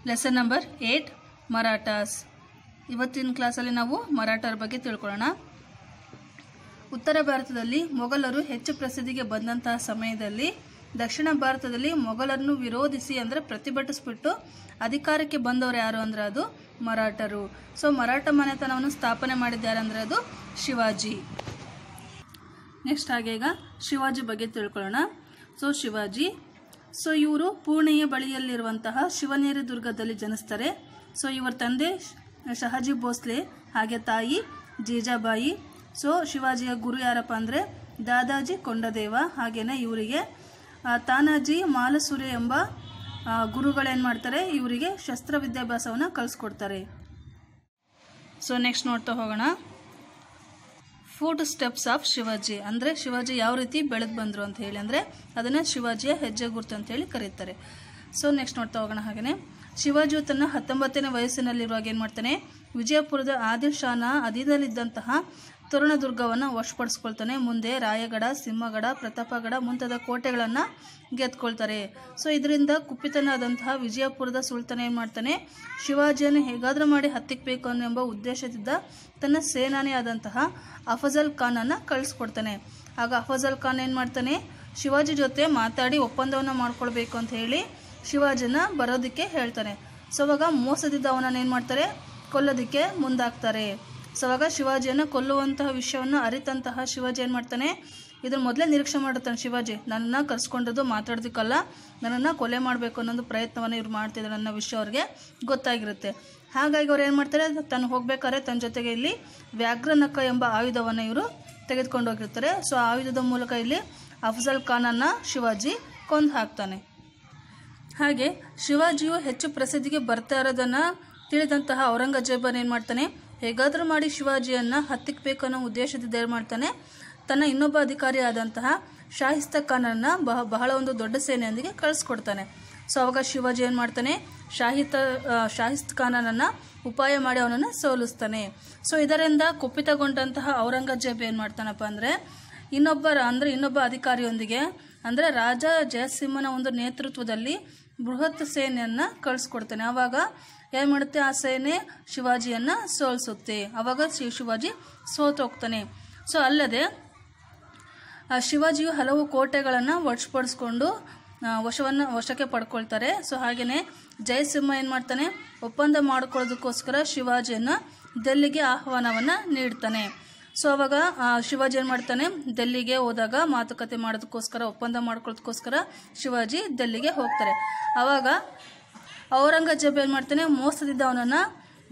Lesson number 8 Marathas. ಇವತ್ತಿನ ಕ್ಲಾಸಲ್ಲಿ ನಾವು ಮರಾಠರ ಬಗ್ಗೆ ತಿಳ್ಕೊಳ್ಳೋಣ. ಉತ್ತರ ಭಾರತದಲ್ಲಿ ಮೊಘಲರು ಹೆಚ್ಚು ಪ್ರಸಿದ್ಧಿಗೆ ಬಂದಂತಹ ಸಮಯದಲ್ಲಿ ದಕ್ಷಿಣ ಭಾರತದಲ್ಲಿ ಮೊಘಲರನ್ನು ವಿರೋಧಿಸಿ ಅಂದರೆ ಪ್ರತಿಭಟಿಸಿಬಿಟ್ಟು ಅಧಿಕಾರಕ್ಕೆ ಬಂದವರು ಯಾರು ಅಂದರೆ ಅದು ಮರಾಠರು. ಸೊ ಮರಾಠ ಮನೆತನವನ್ನು ಸ್ಥಾಪನೆ ಮಾಡಿದ್ದಾರೆ ಅಂದರೆ ಅದು ಶಿವಾಜಿ. ನೆಕ್ಸ್ಟ್ ಹಾಗೆ ಈಗ ಶಿವಾಜಿ ಬಗ್ಗೆ ತಿಳ್ಕೊಳ್ಳೋಣ. ಶಿವಾಜಿ ಇವರು ಪುಣೆಯ ಬಳಿಯಲ್ಲಿರುವಂತಹ ಶಿವನೇರಿ ದುರ್ಗದಲ್ಲಿ ಜನಿಸ್ತಾರೆ. ಇವರ ತಂದೆ ಶಹಾಜಿ ಭೋಸ್ಲೆ ಹಾಗೆ ತಾಯಿ ಜೀಜಾಬಾಯಿ. ಶಿವಾಜಿಯ ಗುರು ಯಾರಪ್ಪ ಅಂದರೆ ದಾದಾಜಿ ಕೊಂಡದೇವ. ಹಾಗೇನೆ ಇವರಿಗೆ ತಾನಾಜಿ ಮಾಲಸುರೆ ಎಂಬ ಗುರುಗಳೇನು ಮಾಡ್ತಾರೆ, ಇವರಿಗೆ ಶಸ್ತ್ರ ವಿದ್ಯಾಭ್ಯಾಸವನ್ನು ಕಲಿಸ್ಕೊಡ್ತಾರೆ. ನೆಕ್ಸ್ಟ್ ನೋಡ್ತಾ ಹೋಗೋಣ. ಫುಟ್ ಸ್ಟೆಪ್ಸ್ ಆಫ್ ಶಿವಾಜಿ ಅಂದರೆ ಶಿವಾಜಿ ಯಾವ ರೀತಿ ಬೆಳೆದು ಬಂದರು ಅಂತ ಹೇಳಿ, ಅಂದರೆ ಅದನ್ನು ಶಿವಾಜಿಯ ಹೆಜ್ಜೆ ಗುರುತು ಅಂತ ಹೇಳಿ ಕರೀತಾರೆ. ನೆಕ್ಸ್ಟ್ ನೋಡ್ತಾ ಹೋಗೋಣ. ಹಾಗೆಯೇ ಶಿವಾಜಿಯು ತನ್ನ 19ನೇ ವಯಸ್ಸಿನಲ್ಲಿರುವಾಗ ಏನು ಮಾಡ್ತಾನೆ, ವಿಜಯಪುರದ ಆದಿಲ್ ಶಾನ ಅಧೀನದಲ್ಲಿದ್ದಂತಹ ತೋರಣದುರ್ಗವನ್ನು ವಶಪಡಿಸ್ಕೊಳ್ತಾನೆ. ಮುಂದೆ ರಾಯಗಢ, ಸಿಂಹಗಢ, ಪ್ರತಾಪಗಢ ಮುಂತಾದ ಕೋಟೆಗಳನ್ನು ಗೆದ್ಕೊಳ್ತಾರೆ. ಇದರಿಂದ ಕುಪಿತನಾದಂತಹ ವಿಜಯಪುರದ ಸುಲ್ತಾನ ಏನು ಮಾಡ್ತಾನೆ, ಶಿವಾಜಿಯನ್ನು ಹೇಗಾದರೂ ಮಾಡಿ ಹತ್ತಿಕ್ಕಬೇಕು ಎಂಬ ಉದ್ದೇಶದಿಂದ ತನ್ನ ಸೇನಾನಿಯಾದಂತಹ ಅಫಜಲ್ ಖಾನನ್ನು ಕಳಿಸ್ಕೊಡ್ತಾನೆ. ಆಗ ಅಫಜಲ್ ಖಾನ್ ಏನು ಮಾಡ್ತಾನೆ, ಶಿವಾಜಿ ಜೊತೆ ಮಾತಾಡಿ ಒಪ್ಪಂದವನ್ನು ಮಾಡ್ಕೊಳ್ಬೇಕು ಅಂತ ಹೇಳಿ ಶಿವಾಜಿನ ಬರೋದಕ್ಕೆ ಹೇಳ್ತಾನೆ. ಅವಾಗ ಮೋಸದಿಂದ ಅವನನ್ನು ಏನು ಮಾಡ್ತಾರೆ, ಕೊಲ್ಲೋದಕ್ಕೆ ಮುಂದಾಗ್ತಾರೆ. ಅವಾಗ ಶಿವಾಜಿಯನ್ನು ಕೊಲ್ಲುವಂತಹ ವಿಷಯವನ್ನು ಅರಿತಂತಹ ಶಿವಾಜಿ ಏನು ಮಾಡ್ತಾನೆ, ಇದನ್ನು ಮೊದಲೇ ನಿರೀಕ್ಷೆ ಮಾಡಿರ್ತಾನೆ ಶಿವಾಜಿ, ನನ್ನನ್ನು ಕರ್ಸ್ಕೊಂಡದ್ದು ಮಾತಾಡೋದಕ್ಕಲ್ಲ, ನನ್ನನ್ನು ಕೊಲೆ ಮಾಡಬೇಕು ಅನ್ನೋದು ಪ್ರಯತ್ನವನ್ನು ಇವ್ರು ಮಾಡ್ತಿದ್ದಾರೆ ಅನ್ನೋ ವಿಷಯ ಅವ್ರಿಗೆ ಗೊತ್ತಾಗಿರುತ್ತೆ. ಹಾಗಾಗಿ ಅವ್ರು ಏನು ಮಾಡ್ತಾರೆ, ತಾನು ಹೋಗ್ಬೇಕಾದ್ರೆ ತನ್ನ ಜೊತೆಗೆ ಇಲ್ಲಿ ವ್ಯಾಘ್ರನಖ ಎಂಬ ಆಯುಧವನ್ನು ಇವರು ತೆಗೆದುಕೊಂಡು ಹೋಗಿರ್ತಾರೆ. ಆ ಆಯುಧದ ಮೂಲಕ ಇಲ್ಲಿ ಅಫಜಲ್ ಖಾನನ್ನು ಶಿವಾಜಿ ಕೊಂದು ಹಾಕ್ತಾನೆ. ಹಾಗೆ ಶಿವಾಜಿಯು ಹೆಚ್ಚು ಪ್ರಸಿದ್ಧಿಗೆ ಬರ್ತಾ ಇರೋದನ್ನು ತಿಳಿದಂತಹ ಔರಂಗಜೇಬನ್ ಏನು ಮಾಡ್ತಾನೆ, ಹೇಗಾದರೂ ಮಾಡಿ ಶಿವಾಜಿಯನ್ನು ಹತ್ತಿಕ್ಕಬೇಕು ಅನ್ನೋ ಉದ್ದೇಶದಿಂದ ಏನು ಮಾಡ್ತಾನೆ, ತನ್ನ ಇನ್ನೊಬ್ಬ ಅಧಿಕಾರಿಯಾದಂತಹ ಶಾಹಿಸ್ತ ಖಾನನ್ನು ಬಹಳ ಒಂದು ದೊಡ್ಡ ಸೇನೆಯೊಂದಿಗೆ ಕಳಿಸ್ಕೊಡ್ತಾನೆ. ಅವಾಗ ಶಿವಾಜಿ ಏನು ಮಾಡ್ತಾನೆ, ಶಾಹಿಸ್ತ ಖಾನನನ್ನು ಉಪಾಯ ಮಾಡಿ ಅವನನ್ನು ಸೋಲಿಸ್ತಾನೆ. ಇದರಿಂದ ಕುಪಿತಗೊಂಡಂತಹ ಔರಂಗಜೇಬ್ ಏನು ಮಾಡ್ತಾನಪ್ಪ ಅಂದರೆ ಇನ್ನೊಬ್ಬ ಅಧಿಕಾರಿಯೊಂದಿಗೆ ಅಂದರೆ ರಾಜ ಜಯಸಿಂಹನ ಒಂದು ನೇತೃತ್ವದಲ್ಲಿ ಬೃಹತ್ ಸೇನೆಯನ್ನು ಕಳಿಸ್ಕೊಡ್ತಾನೆ. ಆವಾಗ ಏನು ಮಾಡುತ್ತೆ, ಆ ಸೇನೆ ಶಿವಾಜಿಯನ್ನು ಸೋಲಿಸುತ್ತೆ. ಆವಾಗ ಶಿವಾಜಿ ಸೋತೋಗ್ತಾನೆ. ಅಲ್ಲದೆ ಶಿವಾಜಿಯು ಹಲವು ಕೋಟೆಗಳನ್ನು ವಶಪಡಿಸ್ಕೊಂಡು ವಶಕ್ಕೆ ಪಡ್ಕೊಳ್ತಾರೆ. ಹಾಗೆಯೇ ಜಯಸಿಂಹ ಏನು ಮಾಡ್ತಾನೆ, ಒಪ್ಪಂದ ಮಾಡ್ಕೊಳ್ಳೋದಕ್ಕೋಸ್ಕರ ಶಿವಾಜಿಯನ್ನು ದಿಲ್ಲಿಗೆ ಆಹ್ವಾನವನ್ನು ನೀಡ್ತಾನೆ. ಅವಾಗ ಶಿವಾಜಿ ಏನು ಮಾಡ್ತಾನೆ, ದಿಲ್ಲಿಗೆ ಹೋದಾಗ ಮಾತುಕತೆ ಮಾಡೋದಕ್ಕೋಸ್ಕರ ಒಪ್ಪಂದ ಮಾಡ್ಕೊಳ್ಳೋದಕ್ಕೋಸ್ಕರ ಶಿವಾಜಿ ದಿಲ್ಲಿಗೆ ಹೋಗ್ತಾರೆ. ಆವಾಗ ಔರಂಗಜೇಬ್ ಏನು ಮಾಡ್ತಾನೆ, ಮೋಸದಿಂದ ಅವನನ್ನು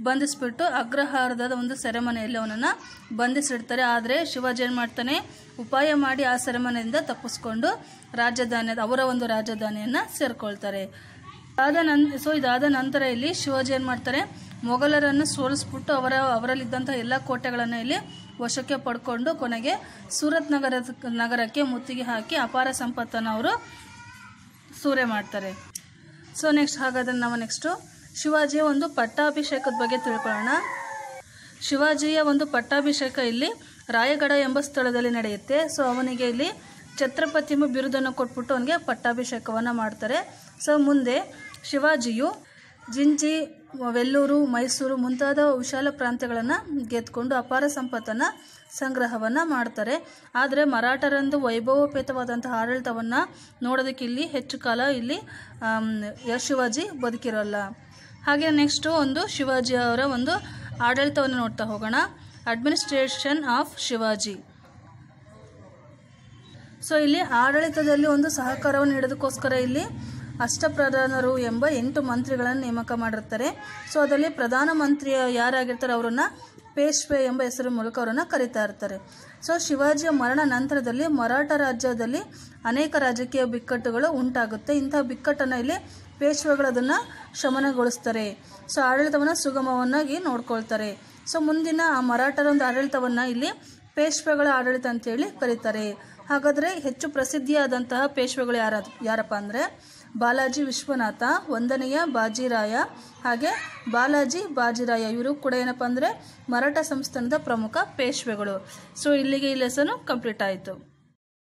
ಬಂಧಿಸಿಬಿಟ್ಟು ಅಗ್ರಹಾರದ ಒಂದು ಸೆರೆಮನೆಯಲ್ಲಿ ಅವನನ್ನು ಬಂಧಿಸಿಡ್ತಾರೆ. ಆದರೆ ಶಿವಾಜಿ ಏನು ಮಾಡ್ತಾನೆ, ಉಪಾಯ ಮಾಡಿ ಆ ಸೆರೆಮನೆಯಿಂದ ತಪ್ಪಿಸ್ಕೊಂಡು ಅವರ ಒಂದು ರಾಜಧಾನಿಯನ್ನು ಸೇರ್ಕೊಳ್ತಾರೆ. ಇದಾದ ನಂತರ ಇಲ್ಲಿ ಶಿವಾಜಿ ಏನು ಮಾಡ್ತಾರೆ, ಮೊಘಲರನ್ನು ಸೋಲಿಸ್ಬಿಟ್ಟು ಅವರಲ್ಲಿದ್ದಂಥ ಎಲ್ಲ ಕೋಟೆಗಳನ್ನು ಇಲ್ಲಿ ವಶಕ್ಕೆ ಪಡ್ಕೊಂಡು ಕೊನೆಗೆ ಸೂರತ್ ನಗರಕ್ಕೆ ಮುತ್ತಿಗೆ ಹಾಕಿ ಅಪಾರ ಸಂಪತ್ತನ್ನು ಅವರು ಸೂರೆ ಮಾಡ್ತಾರೆ. ನೆಕ್ಸ್ಟ್ ಹಾಗಾದ್ರೆ ನಾವು ನೆಕ್ಸ್ಟು ಶಿವಾಜಿಯ ಒಂದು ಪಟ್ಟಾಭಿಷೇಕದ ಬಗ್ಗೆ ತಿಳ್ಕೊಳ್ಳೋಣ. ಶಿವಾಜಿಯ ಒಂದು ಪಟ್ಟಾಭಿಷೇಕ ಇಲ್ಲಿ ರಾಯಗಢ ಎಂಬ ಸ್ಥಳದಲ್ಲಿ ನಡೆಯುತ್ತೆ. ಅವನಿಗೆ ಇಲ್ಲಿ ಛತ್ರಪತಿ ಎಂಬ ಬಿರುದನ್ನು ಕೊಟ್ಬಿಟ್ಟು ಅವನಿಗೆ ಪಟ್ಟಾಭಿಷೇಕವನ್ನು ಮಾಡ್ತಾರೆ. ಮುಂದೆ ಶಿವಾಜಿಯು ಜಿಂಜಿ, ವೆಲ್ಲೂರು, ಮೈಸೂರು ಮುಂತಾದ ವಿಶಾಲ ಪ್ರಾಂತ್ಯಗಳನ್ನು ಗೆದ್ಕೊಂಡು ಅಪಾರ ಸಂಪತ್ತನ್ನು ಸಂಗ್ರಹವನ್ನು ಮಾಡ್ತಾರೆ. ಆದರೆ ಮರಾಠರಂದು ವೈಭವೋಪೇತವಾದಂತಹ ಆಡಳಿತವನ್ನು ನೋಡೋದಕ್ಕೆ ಇಲ್ಲಿ ಹೆಚ್ಚು ಕಾಲ ಇಲ್ಲಿ ಶಿವಾಜಿ ಬದುಕಿರೋಲ್ಲ. ಹಾಗೆ ನೆಕ್ಸ್ಟು ಒಂದು ಶಿವಾಜಿ ಅವರ ಒಂದು ಆಡಳಿತವನ್ನು ನೋಡ್ತಾ ಹೋಗೋಣ. Administration of Shivaji. ಇಲ್ಲಿ ಆಡಳಿತದಲ್ಲಿ ಒಂದು ಸಹಕಾರವನ್ನು ನೀಡೋದಕ್ಕೋಸ್ಕರ ಇಲ್ಲಿ ಅಷ್ಟಪ್ರಧಾನರು ಎಂಬ 8 ಮಂತ್ರಿಗಳನ್ನು ನೇಮಕ ಮಾಡಿರ್ತಾರೆ. ಅದರಲ್ಲಿ ಪ್ರಧಾನಮಂತ್ರಿ ಯಾರಾಗಿರ್ತಾರೆ ಅವರನ್ನು ಪೇಶ್ವೆ ಎಂಬ ಹೆಸರು ಮೂಲಕ ಅವರನ್ನು ಕರೀತಾ ಇರ್ತಾರೆ. ಶಿವಾಜಿಯ ಮರಣ ನಂತರದಲ್ಲಿ ಮರಾಠ ರಾಜ್ಯದಲ್ಲಿ ಅನೇಕ ರಾಜಕೀಯ ಬಿಕ್ಕಟ್ಟುಗಳು ಉಂಟಾಗುತ್ತೆ. ಇಂತಹ ಬಿಕ್ಕಟ್ಟನ್ನು ಇಲ್ಲಿ ಪೇಶ್ವೆಗಳು ಅದನ್ನು ಶಮನಗೊಳಿಸ್ತಾರೆ. ಆಡಳಿತವನ್ನು ಸುಗಮವನ್ನಾಗಿ ನೋಡ್ಕೊಳ್ತಾರೆ. ಮುಂದಿನ ಆ ಮರಾಠರ ಒಂದು ಆಡಳಿತವನ್ನು ಇಲ್ಲಿ ಪೇಶ್ವೆಗಳ ಆಡಳಿತ ಅಂತೇಳಿ ಕರೀತಾರೆ. ಹಾಗಾದರೆ ಹೆಚ್ಚು ಪ್ರಸಿದ್ಧಿಯಾದಂತಹ ಪೇಶ್ವೆಗಳು ಯಾರಪ್ಪ ಅಂದರೆ ಬಾಲಾಜಿ ವಿಶ್ವನಾಥ, 1ನೆಯ ಬಾಜಿರಾಯ ಹಾಗೆ ಬಾಲಾಜಿ ಬಾಜಿರಾಯ. ಇವರು ಕೂಡ ಏನಪ್ಪ ಅಂದರೆ ಮರಾಠ ಸಂಸ್ಥಾನದ ಪ್ರಮುಖ ಪೇಶ್ವೆಗಳು. ಇಲ್ಲಿಗೆ ಈ ಲೆಸನು ಕಂಪ್ಲೀಟ್ ಆಯಿತು.